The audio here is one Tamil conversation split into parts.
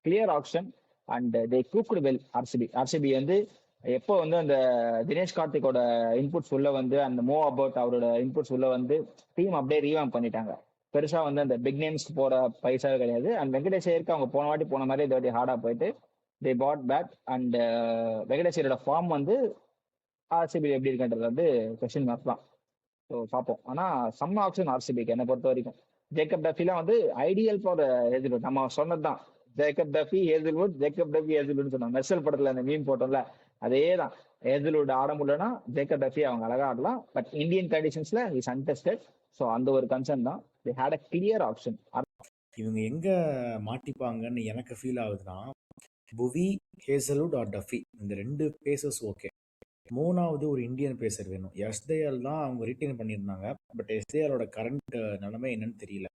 Clear option and they cooked well. RCB வந்து எப்போ வந்து அந்த தினேஷ் கார்த்திகோட இன்புட்ஸ் உள்ள வந்து அந்த மூவ் அபவுட் அவரோட இன்புட்ஸ் உள்ள வந்து டீம் அப்படியே ரீவாம் பண்ணிட்டாங்க. பெருசா வந்து அந்த பிக் நேம்ஸ்க்கு போற பைசாவே கிடையாது. அண்ட் வெங்கடேஷ் ஐயருக்கு அவங்க போன வாட்டி போன மாதிரி இந்த வாட்டி ஹார்டா போயிட்டு தே பாட் பேக். அண்ட் வெங்கடேஷ் ஐயரோட ஃபார்ம் வந்து ஆர்சிபி எப்படி இருக்குன்றது வந்து கொஸ்டின் மார்க் தான். ஸோ பார்ப்போம். ஆனா செம்ம ஆப்ஷன் ஆர்சிபிக்கு என்னை பொறுத்த வரைக்கும். ஜேக்கப் டஃபிலாம் வந்து ஐடியல் ஃபார் ஹேசில்வுட். நம்ம சொன்னதுதான், Jacob Duffy Hazlewood, Jacob Duffy Hazlewood சொன்னோம். மெர்சல் படத்துல அந்த மீம் போட்டோம்ல, அதே தான். ஹேசில்வுட் ஆட முடியலன்னா ஜேக்கப் டஃபி அவங்க அழகா ஆடலாம். பட் இந்தியன் கண்டிஷன்ஸ்ல இஸ் அன்டெஸ்டட். ஸோ அந்த ஒரு கன்சர்ன் தான். They had a clear option. இவங்க எங்க மாட்டிப்பாங்கன்னு எனக்கு ஃபீல் ஆகுதுன்னா, புவி, ஹேசல்வுட் ஆர் டஃபி, இந்த 2 பேசர்ஸ் ஓகே. 3வது ஒரு இந்தியன் பேசர் வேணும். எஸ்தேஎல் தான் அவங்க ரிட்டைன் பண்ணியிருந்தாங்க. பட் எஸ்தேஎலோட கரண்ட் நிலைமை என்னன்னு தெரியல.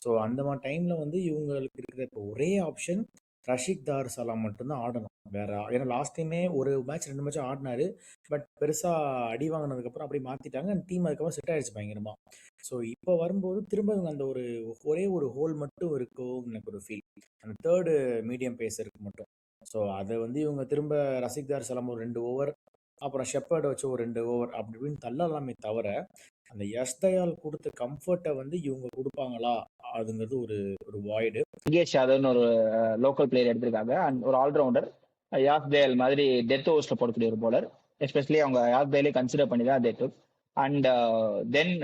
ஸோ அந்த மாதிரி டைமில் வந்து இவங்களுக்கு இருக்கிற இப்போ ஒரே ஆப்ஷன் ரஷிக் தார் சலாம் மட்டும்தான் ஆடணும். வேற ஏன்னா லாஸ்ட் டைமே ஒரு மேட்ச் 2 மேட்ச் ஆடினாரு. பட் பெருசாக அடி வாங்கினதுக்கப்புறம் அப்படி மாற்றிட்டாங்க. அந்த டீம் அதுக்கப்புறம் செட் ஆயிடுச்சு பயங்கரமா. ஸோ இப்போ வரும்போது திரும்ப இவங்க அந்த ஒரே ஒரு ஹோல் மட்டும் இருக்கும்னு எனக்கு ஒரு ஃபீல், அந்த தேர்டு மீடியம் பேசருக்கு மட்டும். ஸோ அதை வந்து இவங்க திரும்ப ரஷிக் தார் சலாம் ஒரு 2 ஓவர், அப்புறம் ஷெப்பர்டை வச்சு ஒரு 2 ஓவர் அப்படி இப்படின்னு தள்ளலாமே தவிர அந்த எஸ் தயால் கொடுத்த கம்ஃபர்ட்டை வந்து இவங்க கொடுப்பாங்களா அதுங்கிறது ஒரு வாய்டு. யோகேஷ் யாதவ்னு ஒரு லோக்கல் பிளேயர் எடுத்திருக்காங்க. அண்ட் ஒரு ஆல்ரவுண்டர் யாஸ் தயால் மாதிரி டெத் ஓவர்ஸ்ல போடக்கூடிய ஒரு போலர். எஸ்பெஷலி அவங்க யாஸ் தயாலே கன்சிடர் பண்ணி தான் டெத். And then